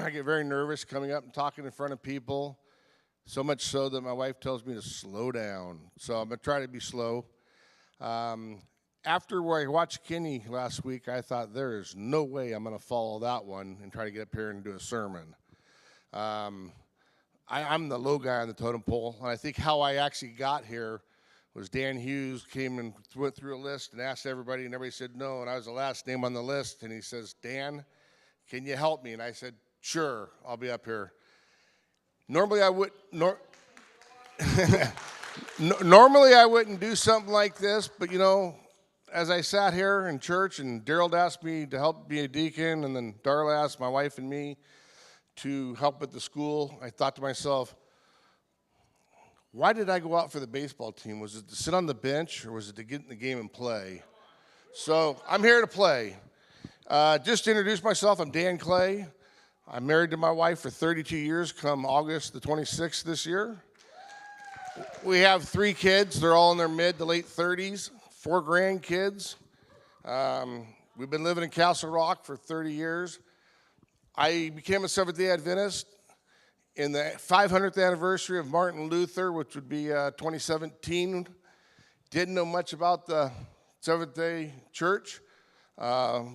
I get very nervous coming up and talking in front of people, so much so that my wife tells me to slow down. So I'm going to try to be slow. After I watched Kenny last week, I thought there is no way I'm going to follow that one and try to get up here and do a sermon. I'm the low guy on the totem pole, and I think how I actually got here was Dan Hughes came and went through a list and asked everybody, and everybody said no, and I was the last name on the list, and he says, Dan, can you help me? And I said, sure, I'll be up here. Normally I wouldn't do something like this, but you know, as I sat here in church and Daryl asked me to help be a deacon, and then Darla asked my wife and me to help at the school, I thought to myself, why did I go out for the baseball team? Was it to sit on the bench, or was it to get in the game and play? So I'm here to play. Just to introduce myself, I'm Dan Clay. I'm married to my wife for 32 years, come August the 26th this year. We have 3 kids. They're all in their mid to late 30s, 4 grandkids. We've been living in Castle Rock for 30 years. I became a Seventh-day Adventist in the 500th anniversary of Martin Luther, which would be 2017. Didn't know much about the Seventh-day Church.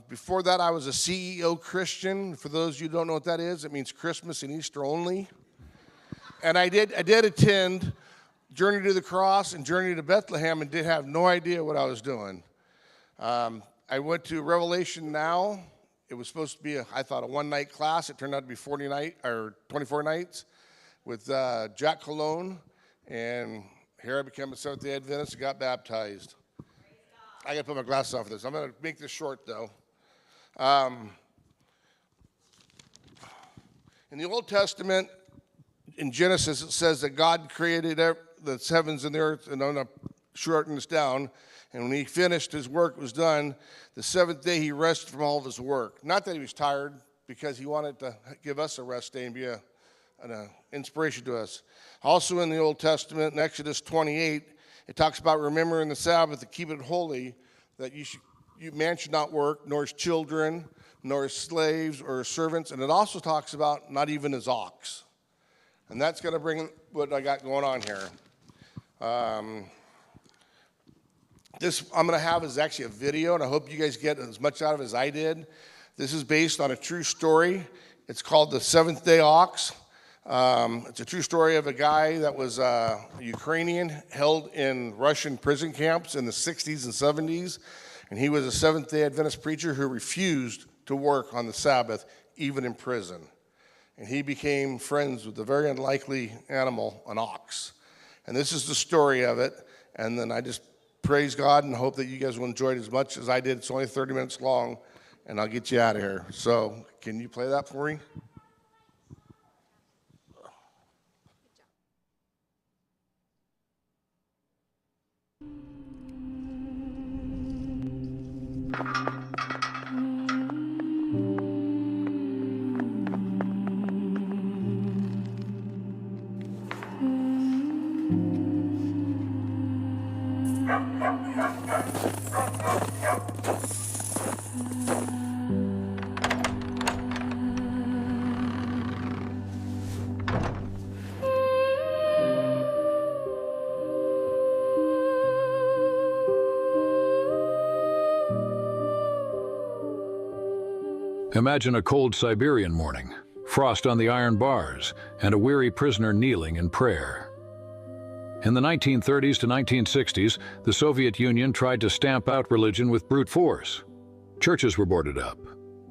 Before that, I was a CEO Christian. For those of you who don't know what that is, it means Christmas and Easter only. And I did attend Journey to the Cross and Journey to Bethlehem, and did have no idea what I was doing. I went to Revelation Now. It was supposed to be, I thought, a one-night class. It turned out to be 24 nights with Jack Cologne. And here I became a Seventh-day Adventist and got baptized. I got to put my glasses on for this. I'm going to make this short, though. In the Old Testament, in Genesis, it says that God created the heavens and the earth, and I'm going to shorten this down. And when he finished his work, was done, the 7th day he rested from all of his work. Not that he was tired, because he wanted to give us a rest day and be an inspiration to us. Also in the Old Testament, in Exodus 28, it talks about remembering the Sabbath to keep it holy, that man should not work, nor his children, nor his slaves or his servants. And it also talks about not even his ox. And that's going to bring what I got going on here. This I'm going to have is actually a video, and I hope you guys get as much out of it as I did. This is based on a true story. It's called The Seventh Day Ox. It's a true story of a guy that was a Ukrainian held in Russian prison camps in the 60s and 70s. And he was a Seventh-day Adventist preacher who refused to work on the Sabbath, even in prison. And he became friends with the very unlikely animal, an ox. And this is the story of it. And then I just praise God and hope that you guys will enjoy it as much as I did. It's only 30 minutes long, and I'll get you out of here. So can you play that for me? Imagine a cold Siberian morning, frost on the iron bars, and a weary prisoner kneeling in prayer. In the 1930s to 1960s, the Soviet Union tried to stamp out religion with brute force. Churches were boarded up,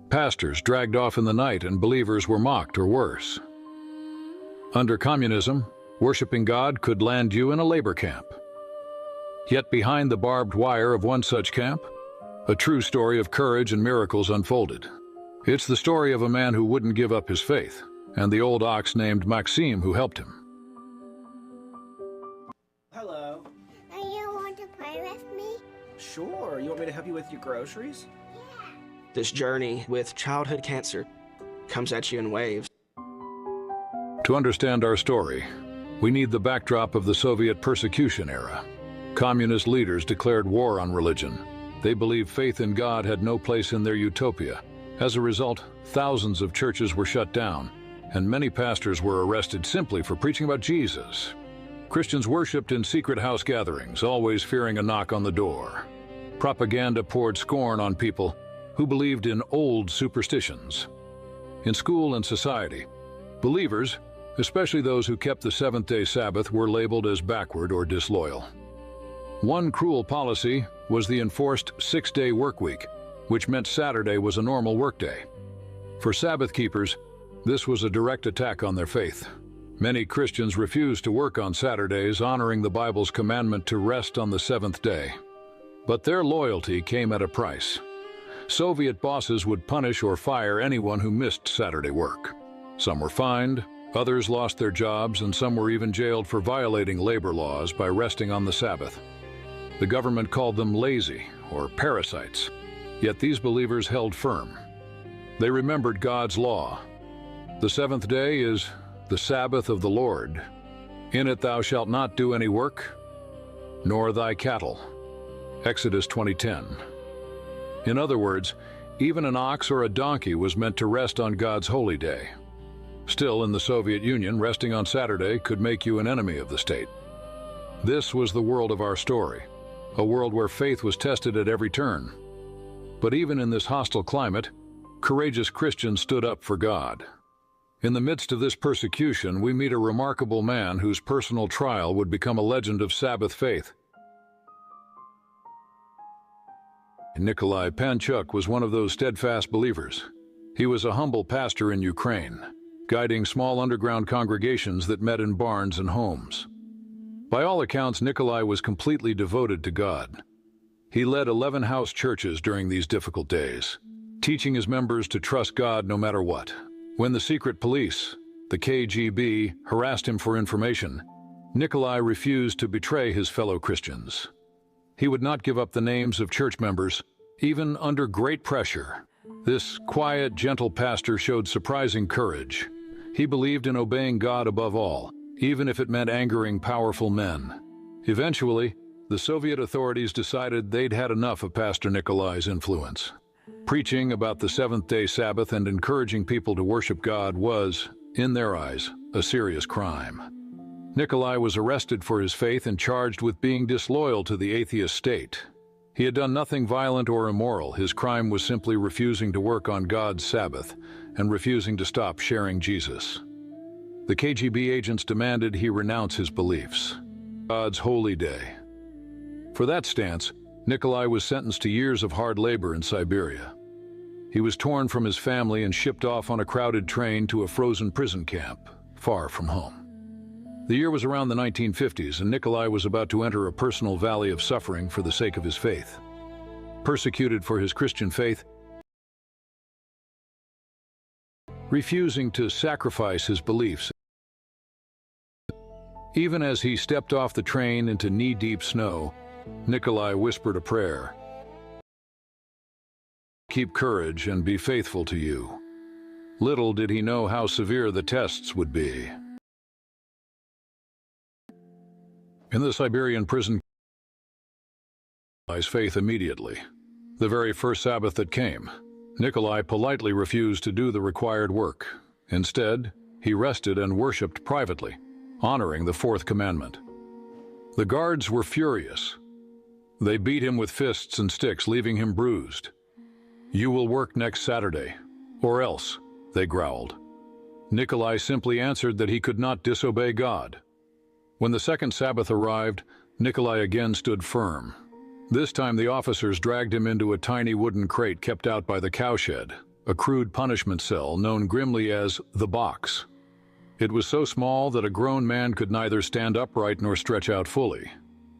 pastors dragged off in the night, and believers were mocked or worse. Under communism, worshiping God could land you in a labor camp. Yet behind the barbed wire of one such camp, a true story of courage and miracles unfolded. It's the story of a man who wouldn't give up his faith, and the old ox named Maxim who helped him. Hello. Do you want to play with me? Sure. You want me to help you with your groceries? Yeah. This journey with childhood cancer comes at you in waves. To understand our story, we need the backdrop of the Soviet persecution era. Communist leaders declared war on religion. They believed faith in God had no place in their utopia. As a result, thousands of churches were shut down, and many pastors were arrested simply for preaching about Jesus. Christians worshipped in secret house gatherings, always fearing a knock on the door. Propaganda poured scorn on people who believed in old superstitions. In school and society, believers, especially those who kept the seventh-day Sabbath, were labeled as backward or disloyal. One cruel policy was the enforced six-day work week, which meant Saturday was a normal workday. For Sabbath keepers, this was a direct attack on their faith. Many Christians refused to work on Saturdays, honoring the Bible's commandment to rest on the seventh day. But their loyalty came at a price. Soviet bosses would punish or fire anyone who missed Saturday work. Some were fined, others lost their jobs, and some were even jailed for violating labor laws by resting on the Sabbath. The government called them lazy or parasites, yet these believers held firm. They remembered God's law. The seventh day is the Sabbath of the Lord. In it thou shalt not do any work, nor thy cattle. Exodus 20:10. In other words, even an ox or a donkey was meant to rest on God's holy day. Still, in the Soviet Union, resting on Saturday could make you an enemy of the state. This was the world of our story, a world where faith was tested at every turn. But even in this hostile climate, courageous Christians stood up for God. In the midst of this persecution, we meet a remarkable man whose personal trial would become a legend of Sabbath faith. Nikolai Panchuk was one of those steadfast believers. He was a humble pastor in Ukraine, guiding small underground congregations that met in barns and homes. By all accounts, Nikolai was completely devoted to God. He led 11 house churches during these difficult days, teaching his members to trust God no matter what. When the secret police, the KGB, harassed him for information, Nikolai refused to betray his fellow Christians. He would not give up the names of church members, even under great pressure. This quiet, gentle pastor showed surprising courage. He believed in obeying God above all, even if it meant angering powerful men. Eventually, the Soviet authorities decided they'd had enough of Pastor Nikolai's influence. Preaching about the seventh-day Sabbath and encouraging people to worship God was, in their eyes, a serious crime. Nikolai was arrested for his faith and charged with being disloyal to the atheist state. He had done nothing violent or immoral. His crime was simply refusing to work on God's Sabbath and refusing to stop sharing Jesus. The KGB agents demanded he renounce his beliefs. God's holy day. For that stance, Nikolai was sentenced to years of hard labor in Siberia. He was torn from his family and shipped off on a crowded train to a frozen prison camp, far from home. The year was around the 1950s, and Nikolai was about to enter a personal valley of suffering for the sake of his faith. Persecuted for his Christian faith, refusing to sacrifice his beliefs. Even as he stepped off the train into knee-deep snow, Nikolai whispered a prayer. Keep courage and be faithful to you. Little did he know how severe the tests would be. In the Siberian prison, Nikolai's faith immediately. The very first Sabbath that came, Nikolai politely refused to do the required work. Instead, he rested and worshipped privately, honoring the fourth commandment. The guards were furious. They beat him with fists and sticks, leaving him bruised. "You will work next Saturday, or else," they growled. Nikolai simply answered that he could not disobey God. When the second Sabbath arrived, Nikolai again stood firm. This time the officers dragged him into a tiny wooden crate kept out by the cowshed, a crude punishment cell known grimly as the box. It was so small that a grown man could neither stand upright nor stretch out fully.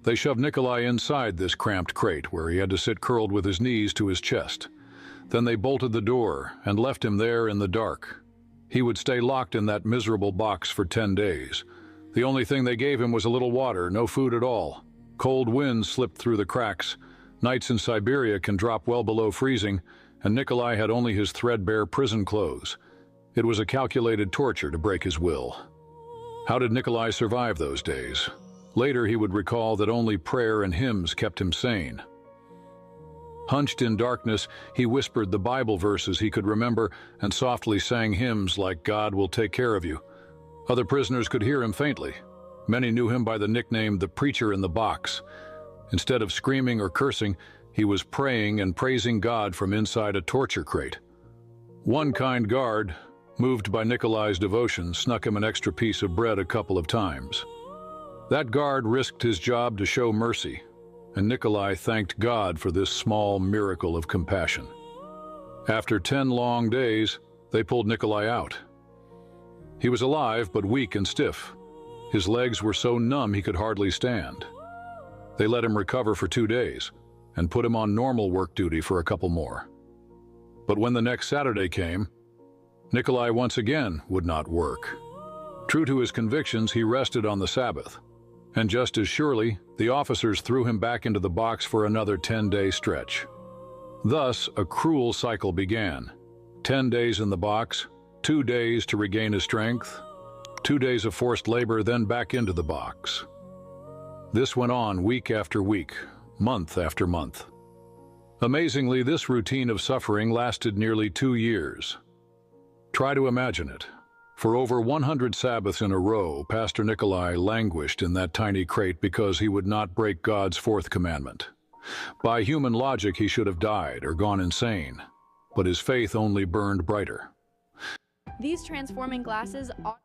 They shoved Nikolai inside this cramped crate, where he had to sit curled with his knees to his chest. Then they bolted the door and left him there in the dark. He would stay locked in that miserable box for 10 days. The only thing they gave him was a little water, no food at all. Cold winds slipped through the cracks. Nights in Siberia can drop well below freezing, and Nikolai had only his threadbare prison clothes. It was a calculated torture to break his will. How did Nikolai survive those days? Later he would recall that only prayer and hymns kept him sane. Hunched in darkness, he whispered the Bible verses he could remember and softly sang hymns like "God will take care of you." Other prisoners could hear him faintly. Many knew him by the nickname the preacher in the box. Instead of screaming or cursing, he was praying and praising God from inside a torture crate. One kind guard, moved by Nikolai's devotion, snuck him an extra piece of bread a couple of times. That guard risked his job to show mercy, and Nikolai thanked God for this small miracle of compassion. After 10 long days, they pulled Nikolai out. He was alive but weak and stiff. His legs were so numb he could hardly stand. They let him recover for 2 days and put him on normal work duty for a couple more. But when the next Saturday came, Nikolai once again would not work. True to his convictions, he rested on the Sabbath. And just as surely, the officers threw him back into the box for another 10-day stretch. Thus, a cruel cycle began. 10 days in the box, 2 days to regain his strength, 2 days of forced labor, then back into the box. This went on week after week, month after month. Amazingly, this routine of suffering lasted nearly 2 years. Try to imagine it. For over 100 Sabbaths in a row, Pastor Nikolai languished in that tiny crate because he would not break God's 4th commandment. By human logic, he should have died or gone insane, but his faith only burned brighter. These transforming glasses are...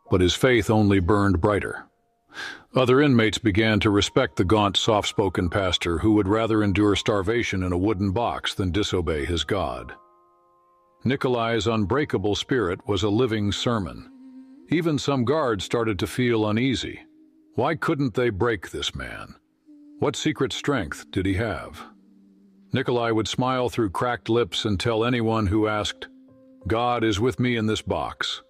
But his faith only burned brighter. Other inmates began to respect the gaunt, soft-spoken pastor who would rather endure starvation in a wooden box than disobey his God. Nikolai's unbreakable spirit was a living sermon. Even some guards started to feel uneasy. Why couldn't they break this man? What secret strength did he have? Nikolai would smile through cracked lips and tell anyone who asked, "God is with me in this box."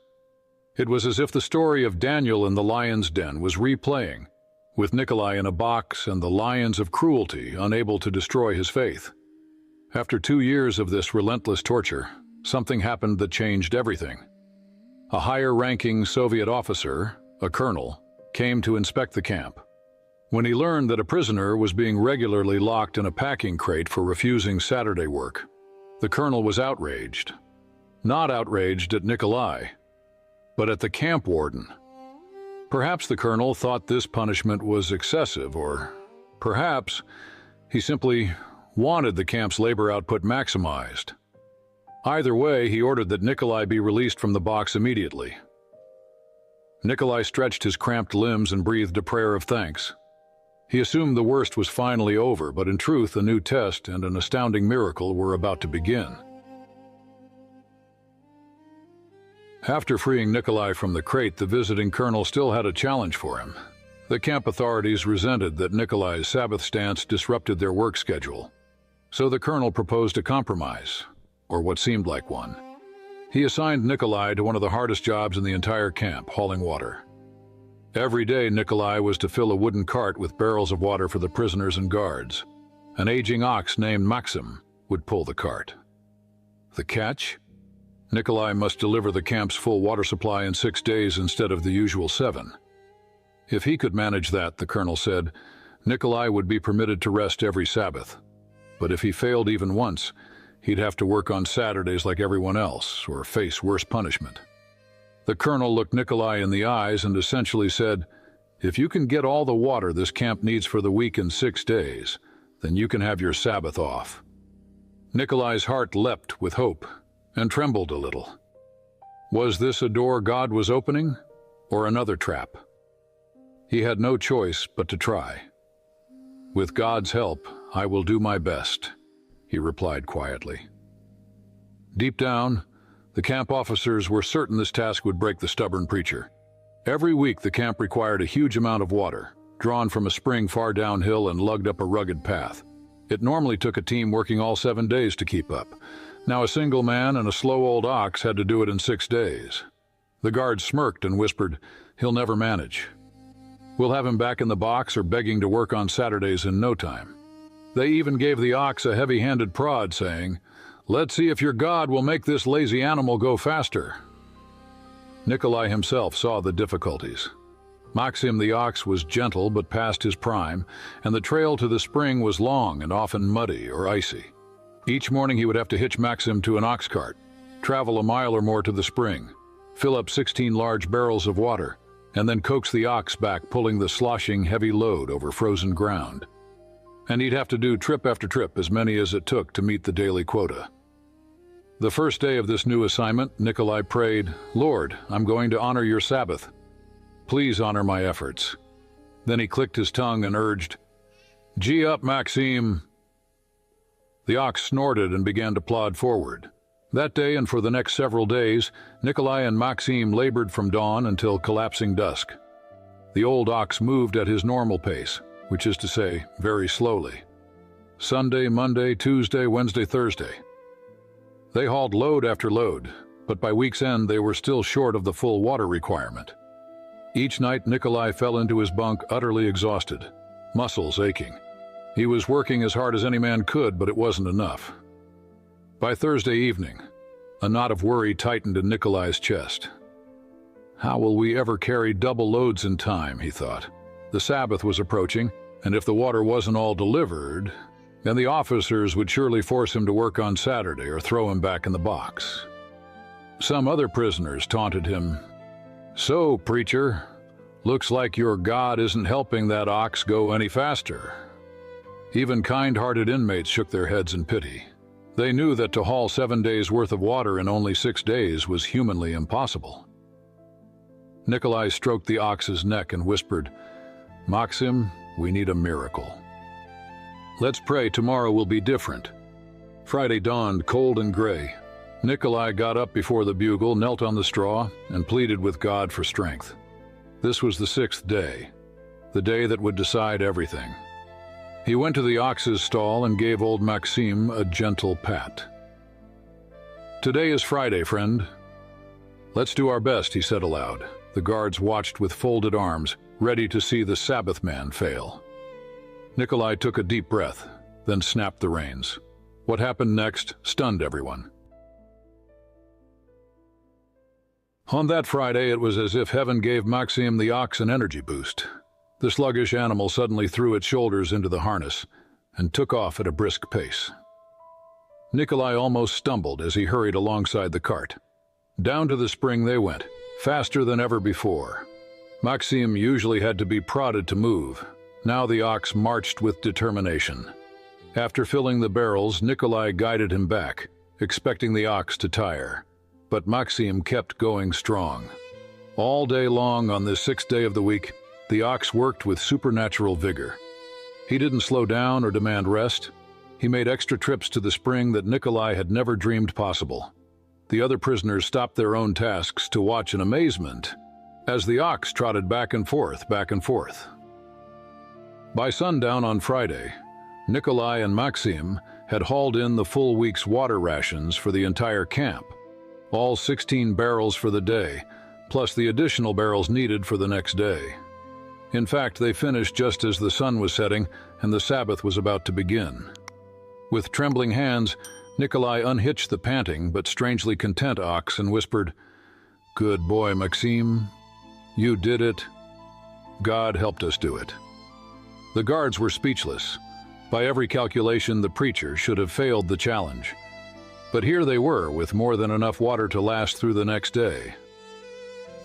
It was as if the story of Daniel in the lion's den was replaying, with Nikolai in a box and the lions of cruelty unable to destroy his faith. After 2 years of this relentless torture, something happened that changed everything. A higher-ranking Soviet officer, a colonel, came to inspect the camp. When he learned that a prisoner was being regularly locked in a packing crate for refusing Saturday work, the colonel was outraged. Not outraged at Nikolai, but at the camp warden. Perhaps the colonel thought this punishment was excessive, or perhaps he simply wanted the camp's labor output maximized. Either way, he ordered that Nikolai be released from the box immediately. Nikolai stretched his cramped limbs and breathed a prayer of thanks. He assumed the worst was finally over, but in truth, a new test and an astounding miracle were about to begin. After freeing Nikolai from the crate, the visiting colonel still had a challenge for him. The camp authorities resented that Nikolai's Sabbath stance disrupted their work schedule. So the colonel proposed a compromise, or what seemed like one. He assigned Nikolai to one of the hardest jobs in the entire camp, hauling water. Every day, Nikolai was to fill a wooden cart with barrels of water for the prisoners and guards. An aging ox named Maxim would pull the cart. The catch? Nikolai must deliver the camp's full water supply in 6 days instead of the usual 7. If he could manage that, the colonel said, Nikolai would be permitted to rest every Sabbath. But if he failed even once, he'd have to work on Saturdays like everyone else, or face worse punishment. The colonel looked Nikolai in the eyes and essentially said, "If you can get all the water this camp needs for the week in 6 days, then you can have your Sabbath off." Nikolai's heart leapt with hope and trembled a little. Was this a door God was opening, or another trap? He had no choice but to try. "With God's help, I will do my best," he replied quietly. Deep down, the camp officers were certain this task would break the stubborn preacher. Every week, the camp required a huge amount of water, drawn from a spring far downhill and lugged up a rugged path. It normally took a team working all 7 days to keep up. Now a single man and a slow old ox had to do it in 6 days. The guards smirked and whispered, "He'll never manage. We'll have him back in the box or begging to work on Saturdays in no time." They even gave the ox a heavy-handed prod, saying, "Let's see if your God will make this lazy animal go faster." Nikolai himself saw the difficulties. Maxim the ox was gentle but past his prime, and the trail to the spring was long and often muddy or icy. Each morning he would have to hitch Maxim to an ox cart, travel a mile or more to the spring, fill up 16 large barrels of water, and then coax the ox back, pulling the sloshing, heavy load over frozen ground. And he'd have to do trip after trip, as many as it took to meet the daily quota. The first day of this new assignment, Nikolai prayed, "Lord, I'm going to honor your Sabbath. Please honor my efforts." Then he clicked his tongue and urged, "Gee up, Maxim." The ox snorted and began to plod forward. That day and for the next several days, Nikolai and Maxim labored from dawn until collapsing dusk. The old ox moved at his normal pace, which is to say, very slowly. Sunday, Monday, Tuesday, Wednesday, Thursday. They hauled load after load, but by week's end they were still short of the full water requirement. Each night Nikolai fell into his bunk utterly exhausted, muscles aching. He was working as hard as any man could, but it wasn't enough. By Thursday evening, a knot of worry tightened in Nikolai's chest. How will we ever carry double loads in time, he thought. The Sabbath was approaching, and if the water wasn't all delivered, then the officers would surely force him to work on Saturday or throw him back in the box. Some other prisoners taunted him. "So, preacher, looks like your God isn't helping that ox go any faster." Even kind-hearted inmates shook their heads in pity. They knew that to haul 7 days' worth of water in only 6 days was humanly impossible. Nikolai stroked the ox's neck and whispered, "Maxim, we need a miracle. Let's pray tomorrow will be different." Friday dawned cold and gray. Nikolai got up before the bugle, knelt on the straw, and pleaded with God for strength. This was the 6th day, the day that would decide everything. He went to the ox's stall and gave old Maxim a gentle pat. "Today is Friday, friend. Let's do our best," he said aloud. The guards watched with folded arms, ready to see the Sabbath man fail. Nikolai took a deep breath, then snapped the reins. What happened next stunned everyone. On that Friday, it was as if heaven gave Maxim the ox an energy boost. The sluggish animal suddenly threw its shoulders into the harness and took off at a brisk pace. Nikolai almost stumbled as he hurried alongside the cart. Down to the spring they went, faster than ever before. Maxim usually had to be prodded to move. Now the ox marched with determination. After filling the barrels, Nikolai guided him back, expecting the ox to tire. But Maxim kept going strong. All day long on this 6th day of the week, the ox worked with supernatural vigor. He didn't slow down or demand rest. He made extra trips to the spring that Nikolai had never dreamed possible. The other prisoners stopped their own tasks to watch in amazement as the ox trotted back and forth, back and forth. By sundown on Friday, Nikolai and Maxim had hauled in the full week's water rations for the entire camp, all 16 barrels for the day, plus the additional barrels needed for the next day. In fact, they finished just as the sun was setting and the Sabbath was about to begin. With trembling hands, Nikolai unhitched the panting but strangely content ox and whispered, "Good boy, Maxim. You did it. God helped us do it." The guards were speechless. By every calculation, the preacher should have failed the challenge. But here they were, with more than enough water to last through the next day.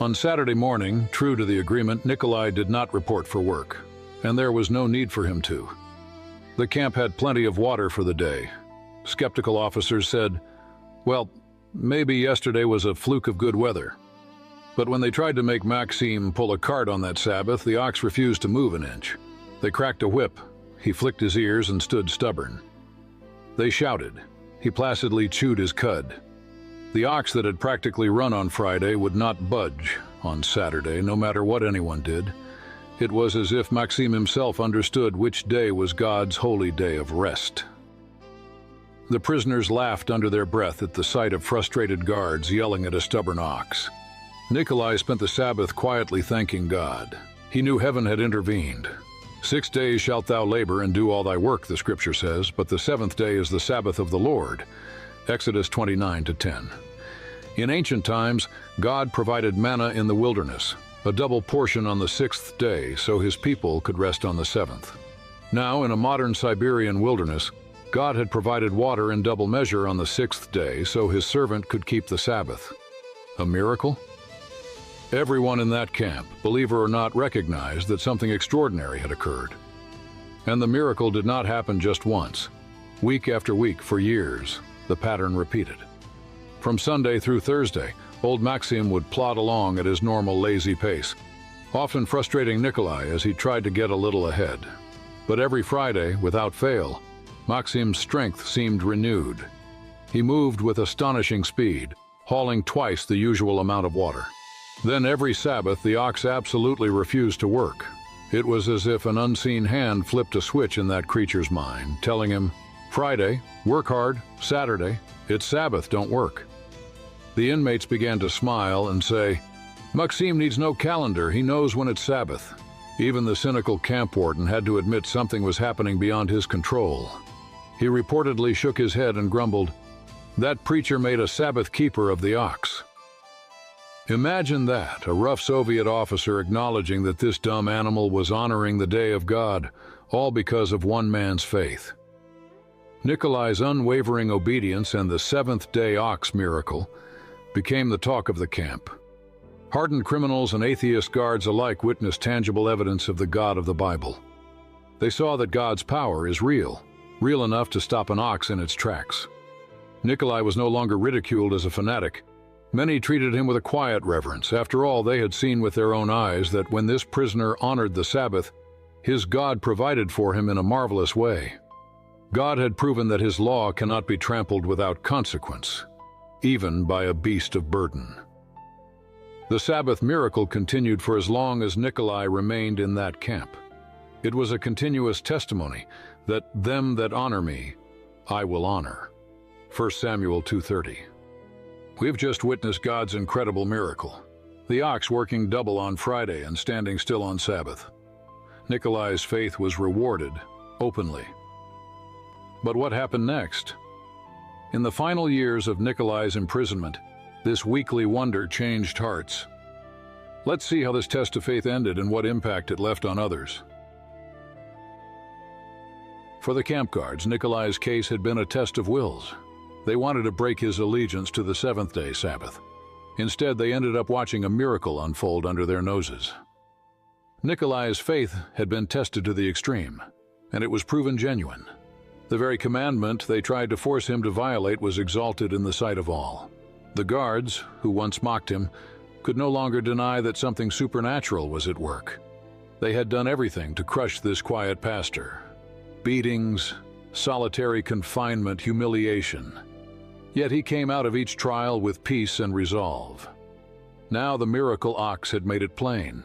On Saturday morning, true to the agreement, Nikolai did not report for work, and there was no need for him to. The camp had plenty of water for the day. Skeptical officers said, well, maybe yesterday was a fluke of good weather. But when they tried to make Maxim pull a cart on that Sabbath, the ox refused to move an inch. They cracked a whip. He flicked his ears and stood stubborn. They shouted. He placidly chewed his cud. The ox that had practically run on Friday would not budge on Saturday, no matter what anyone did. It was as if Maxim himself understood which day was God's holy day of rest. The prisoners laughed under their breath at the sight of frustrated guards yelling at a stubborn ox. Nikolai spent the Sabbath quietly thanking God. He knew heaven had intervened. 6 days shalt thou labor and do all thy work, the scripture says, but the seventh day is the Sabbath of the Lord. Exodus 29:10. In ancient times, God provided manna in the wilderness, a double portion on the 6th day so his people could rest on the 7th. Now, in a modern Siberian wilderness, God had provided water in double measure on the 6th day so his servant could keep the Sabbath. A miracle? Everyone in that camp, believer or not, recognized that something extraordinary had occurred. And the miracle did not happen just once. Week after week, for years, the pattern repeated. From Sunday through Thursday, old Maxim would plod along at his normal lazy pace, often frustrating Nikolai as he tried to get a little ahead. But every Friday, without fail, Maxim's strength seemed renewed. He moved with astonishing speed, hauling twice the usual amount of water. Then every Sabbath, the ox absolutely refused to work. It was as if an unseen hand flipped a switch in that creature's mind, telling him, Friday, work hard. Saturday, it's Sabbath, don't work. The inmates began to smile and say, Maxim needs no calendar, he knows when it's Sabbath. Even the cynical camp warden had to admit something was happening beyond his control. He reportedly shook his head and grumbled, that preacher made a Sabbath keeper of the ox. Imagine that, a rough Soviet officer acknowledging that this dumb animal was honoring the day of God, all because of one man's faith. Nikolai's unwavering obedience and the seventh-day ox miracle became the talk of the camp. Hardened criminals and atheist guards alike witnessed tangible evidence of the God of the Bible. They saw that God's power is real, real enough to stop an ox in its tracks. Nikolai was no longer ridiculed as a fanatic. Many treated him with a quiet reverence. After all, they had seen with their own eyes that when this prisoner honored the Sabbath, his God provided for him in a marvelous way. God had proven that his law cannot be trampled without consequence, even by a beast of burden. The Sabbath miracle continued for as long as Nikolai remained in that camp. It was a continuous testimony that them that honor me, I will honor. 1 Samuel 2:30. We've just witnessed God's incredible miracle. The ox working double on Friday and standing still on Sabbath. Nikolai's faith was rewarded openly. But what happened next? In the final years of Nikolai's imprisonment, this weekly wonder changed hearts. Let's see how this test of faith ended and what impact it left on others. For the camp guards, Nikolai's case had been a test of wills. They wanted to break his allegiance to the seventh-day Sabbath. Instead, they ended up watching a miracle unfold under their noses. Nikolai's faith had been tested to the extreme, and it was proven genuine. The very commandment they tried to force him to violate was exalted in the sight of all. The guards, who once mocked him, could no longer deny that something supernatural was at work. They had done everything to crush this quiet pastor. Beatings, solitary confinement, humiliation. Yet he came out of each trial with peace and resolve. Now the miracle ox had made it plain.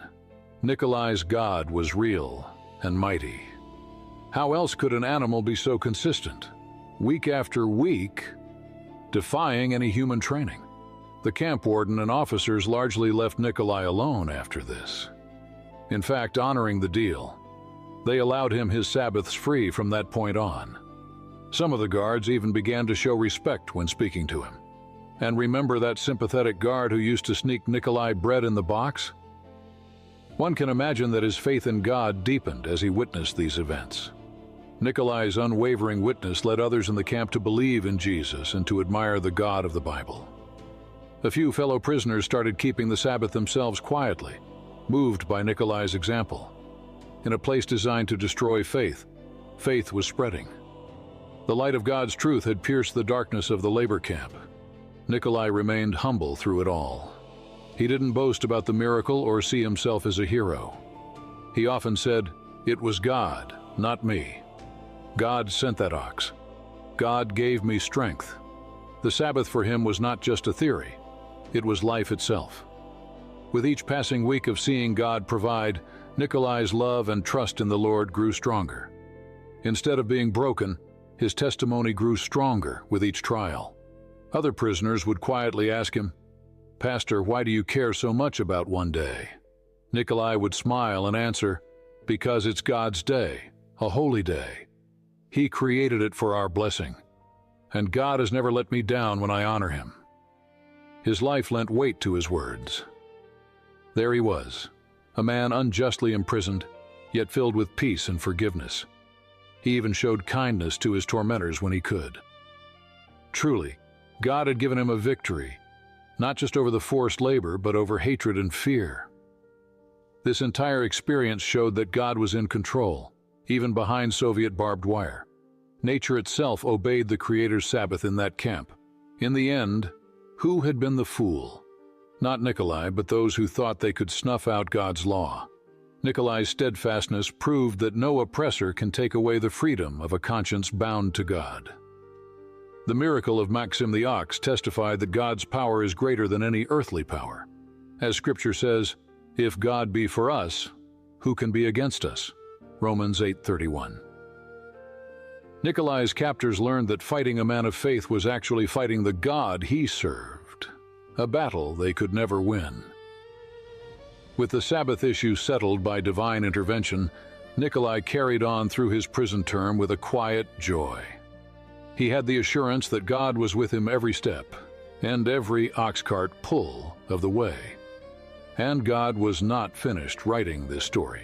Nikolai's God was real and mighty. How else could an animal be so consistent, week after week, defying any human training? The camp warden and officers largely left Nikolai alone after this. In fact, honoring the deal, they allowed him his Sabbaths free from that point on. Some of the guards even began to show respect when speaking to him. And remember that sympathetic guard who used to sneak Nikolai bread in the box? One can imagine that his faith in God deepened as he witnessed these events. Nikolai's unwavering witness led others in the camp to believe in Jesus and to admire the God of the Bible. A few fellow prisoners started keeping the Sabbath themselves quietly, moved by Nikolai's example. In a place designed to destroy faith, faith was spreading. The light of God's truth had pierced the darkness of the labor camp. Nikolai remained humble through it all. He didn't boast about the miracle or see himself as a hero. He often said, "It was God, not me. God sent that ox. God gave me strength." The Sabbath for him was not just a theory. It was life itself. With each passing week of seeing God provide, Nikolai's love and trust in the Lord grew stronger. Instead of being broken, his testimony grew stronger with each trial. Other prisoners would quietly ask him, "Pastor, why do you care so much about one day?" Nikolai would smile and answer, because it's God's day, a holy day. He created it for our blessing, and God has never let me down when I honor him. His life lent weight to his words. There he was, a man unjustly imprisoned, yet filled with peace and forgiveness. He even showed kindness to his tormentors when he could. Truly, God had given him a victory, not just over the forced labor, but over hatred and fear. This entire experience showed that God was in control, even behind Soviet barbed wire. Nature itself obeyed the Creator's Sabbath in that camp. In the end, who had been the fool? Not Nikolai, but those who thought they could snuff out God's law. Nikolai's steadfastness proved that no oppressor can take away the freedom of a conscience bound to God. The miracle of Maxim the ox testified that God's power is greater than any earthly power. As Scripture says, "If God be for us, who can be against us?" Romans 8:31. Nikolai's captors learned that fighting a man of faith was actually fighting the God he served, a battle they could never win. With the Sabbath issue settled by divine intervention, Nikolai carried on through his prison term with a quiet joy. He had the assurance that God was with him every step, and every ox cart pull of the way. And God was not finished writing this story.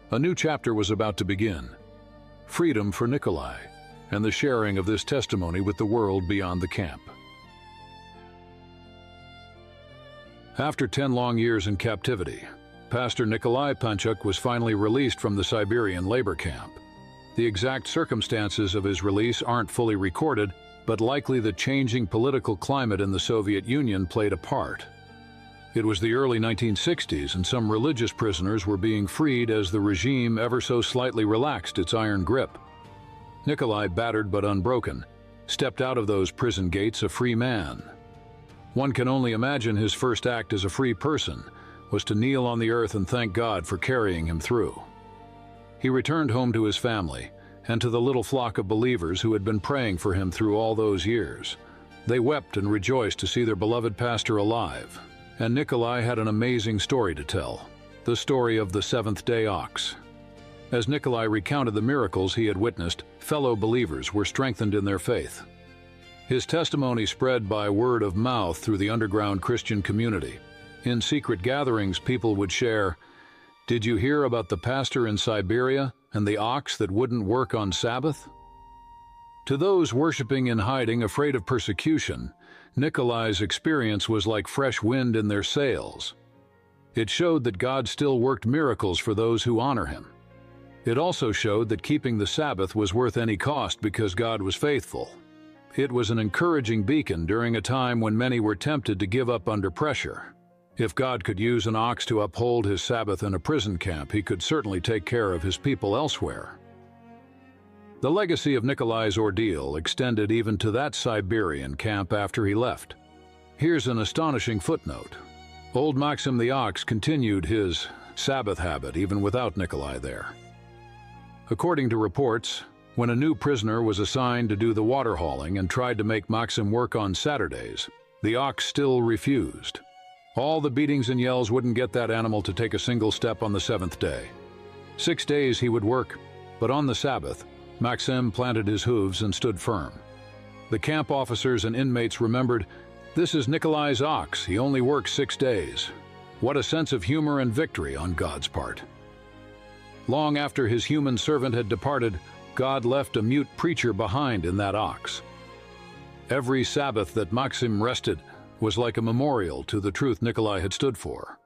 A new chapter was about to begin. Freedom for Nikolai, and the sharing of this testimony with the world beyond the camp. After 10 long years in captivity, Pastor Nikolai Panchuk was finally released from the Siberian labor camp. The exact circumstances of his release aren't fully recorded, but likely the changing political climate in the Soviet Union played a part. It was the early 1960s, and some religious prisoners were being freed as the regime ever so slightly relaxed its iron grip. Nikolai, battered but unbroken, stepped out of those prison gates a free man. One can only imagine his first act as a free person was to kneel on the earth and thank God for carrying him through. He returned home to his family and to the little flock of believers who had been praying for him through all those years. They wept and rejoiced to see their beloved pastor alive. And Nikolai had an amazing story to tell, the story of the seventh-day ox. As Nikolai recounted the miracles he had witnessed, fellow believers were strengthened in their faith. His testimony spread by word of mouth through the underground Christian community. In secret gatherings, people would share, "Did you hear about the pastor in Siberia and the ox that wouldn't work on Sabbath?" To those worshiping in hiding, afraid of persecution, Nikolai's experience was like fresh wind in their sails. It showed that God still worked miracles for those who honor him. It also showed that keeping the Sabbath was worth any cost because God was faithful. It was an encouraging beacon during a time when many were tempted to give up under pressure. If God could use an ox to uphold his Sabbath in a prison camp, he could certainly take care of his people elsewhere. The legacy of Nikolai's ordeal extended even to that Siberian camp after he left. Here's an astonishing footnote. Old Maxim the ox continued his Sabbath habit even without Nikolai there. According to reports, when a new prisoner was assigned to do the water hauling and tried to make Maxim work on Saturdays, the ox still refused. All the beatings and yells wouldn't get that animal to take a single step on the seventh day. 6 days he would work, but on the Sabbath, Maxim planted his hooves and stood firm. The camp officers and inmates remembered, "This is Nikolai's ox, he only works 6 days." What a sense of humor and victory on God's part. Long after his human servant had departed, God left a mute preacher behind in that ox. Every Sabbath that Maxim rested was like a memorial to the truth Nikolai had stood for.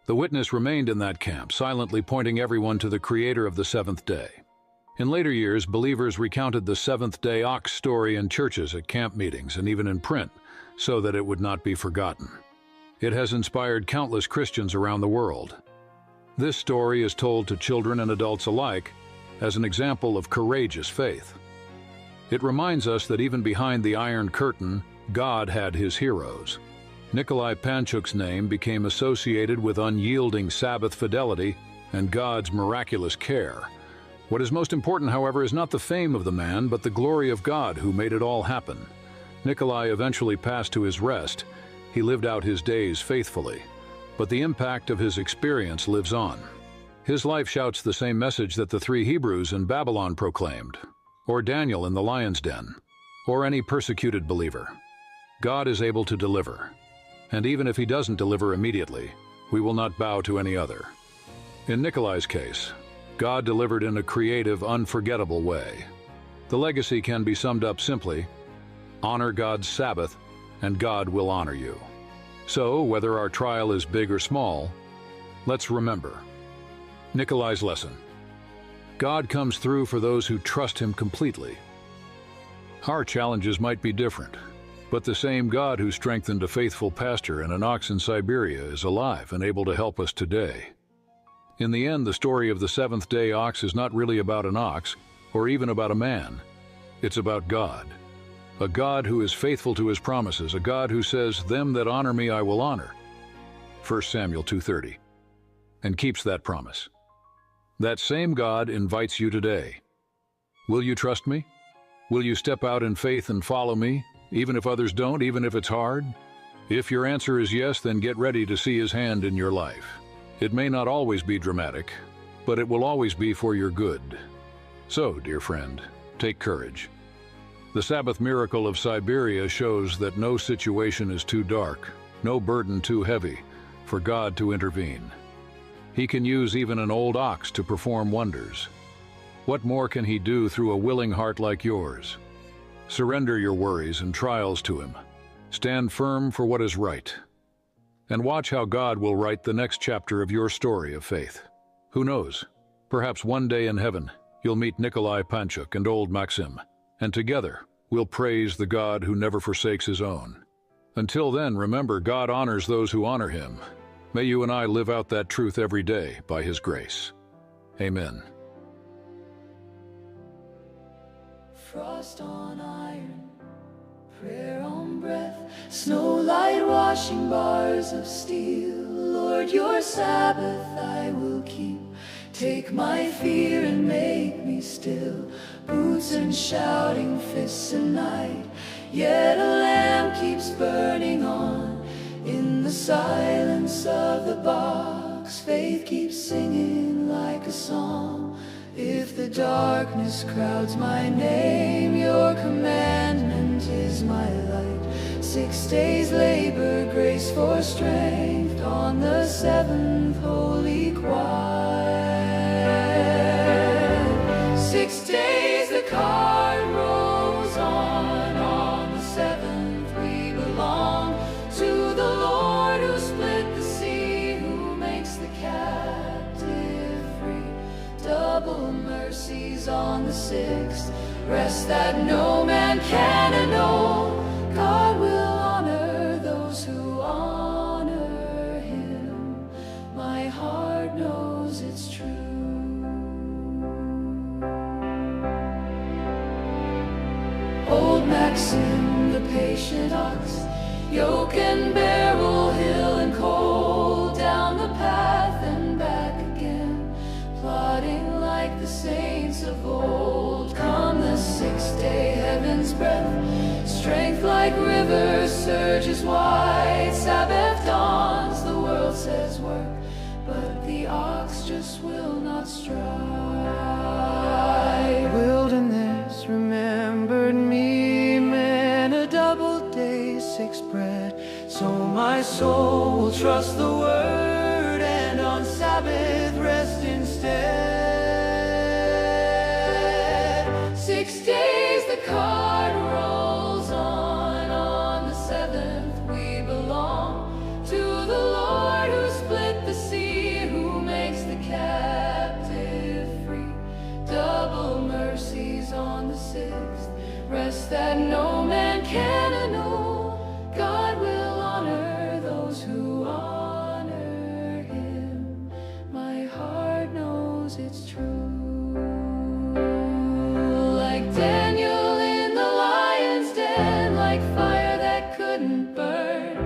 The witness remained in that camp, silently pointing everyone to the Creator of the seventh day. In later years, believers recounted the seventh-day ox story in churches at camp meetings and even in print, so that it would not be forgotten. It has inspired countless Christians around the world. This story is told to children and adults alike as an example of courageous faith. It reminds us that even behind the Iron Curtain, God had his heroes. Nikolai Panchuk's name became associated with unyielding Sabbath fidelity and God's miraculous care. What is most important, however, is not the fame of the man, but the glory of God who made it all happen. Nikolai eventually passed to his rest. He lived out his days faithfully, but the impact of his experience lives on. His life shouts the same message that the 3 Hebrews in Babylon proclaimed, or Daniel in the lion's den, or any persecuted believer. God is able to deliver, and even if he doesn't deliver immediately, we will not bow to any other. In Nikolai's case, God delivered in a creative, unforgettable way. The legacy can be summed up simply: honor God's Sabbath, and God will honor you. So, whether our trial is big or small, let's remember Nikolai's lesson. God comes through for those who trust him completely. Our challenges might be different, but the same God who strengthened a faithful pastor and an ox in Siberia is alive and able to help us today. In the end, the story of the seventh-day ox is not really about an ox, or even about a man. It's about God. A God who is faithful to his promises, a God who says, "Them that honor me I will honor," 1 Samuel 2:30, and keeps that promise. That same God invites you today. Will you trust me? Will you step out in faith and follow me, even if others don't, even if it's hard? If your answer is yes, then get ready to see his hand in your life. It may not always be dramatic, but it will always be for your good. So, dear friend, take courage. The Sabbath miracle of Siberia shows that no situation is too dark, no burden too heavy, for God to intervene. He can use even an old ox to perform wonders. What more can he do through a willing heart like yours? Surrender your worries and trials to him. Stand firm for what is right. And watch how God will write the next chapter of your story of faith. Who knows? Perhaps one day in heaven, you'll meet Nikolai Panchuk and old Maxim, and together we'll praise the God who never forsakes his own. Until then, remember, God honors those who honor him. May you and I live out that truth every day by his grace. Amen. Frost on iron, prayer on breath, snow light washing bars of steel. Lord, your Sabbath I will keep. Take my fear and make me still. Boots and shouting fists and night, yet a lamp keeps burning on. In the silence of the box, faith keeps singing like a song. If the darkness crowds my name, your commandment is my light. 6 days labor, grace for strength, on the seventh holy quiet. 6 days the cart rolls on the seventh we belong to the Lord who split the sea, who makes the captive free. Double mercies on the 6th, rest that no man can annul. God will honor those who honor him. My heart knows it's true. Old Maxim, the patient ox, yoke and barrel, hill and cold, down the path and back again, plodding like the saints of old. Come the 6th day, heaven's breath, strength like rivers, surges wide. Sabbath dawns, the world says work, but the ox just will not stride. Wilderness remembered me, man, a double day, 6 bread. So my soul will trust the word, and on Sabbath rest instead. 6 days the cart rolls on the 7th we belong to the Lord who split the sea, who makes the captive free. Double mercies on the 6th, rest that no man can annul. God will honor those who honor him. My heart knows it's true. Like Daniel in the lion's den, like fire that couldn't burn,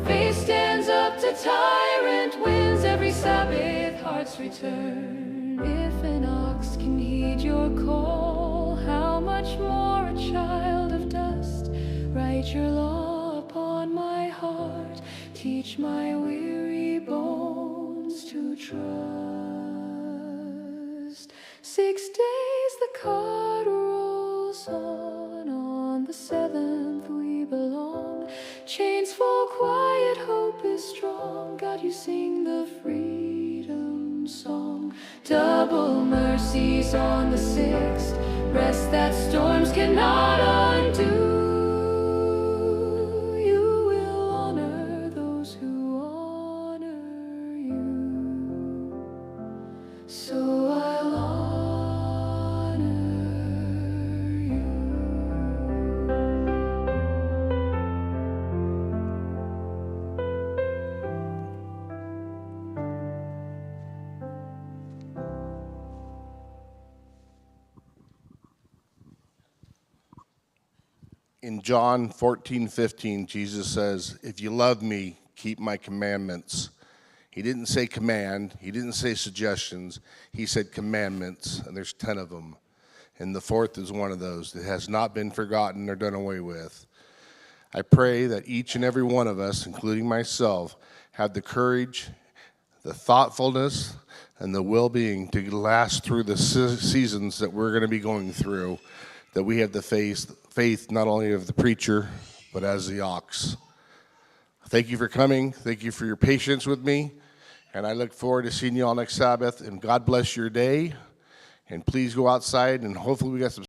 faith stands up to tyrant winds. Every Sabbath hearts return. If an ox can heed your call, how much more a child of dust? Write your law upon my heart, teach my weary bones to trust. 6 days the cart rolls on the 7th we belong. Chains fall quiet, hope is strong. God, you sing the freedom song. Double mercies on the 6th, rest that storms cannot undo. You will honor those who honor you. So I'll honor you. In John 14:15, Jesus says, if you love me, keep my commandments. He didn't say command. He didn't say suggestions. He said commandments, and there's 10 of them. And the fourth is one of those that has not been forgotten or done away with. I pray that each and every one of us, including myself, have the courage, the thoughtfulness, and the well-being to last through the seasons that we're going to be going through, that we have the faith not only of the preacher, but as the ox. Thank you for coming. Thank you for your patience with me. And I look forward to seeing you all next Sabbath. And God bless your day. And please go outside, and hopefully we got some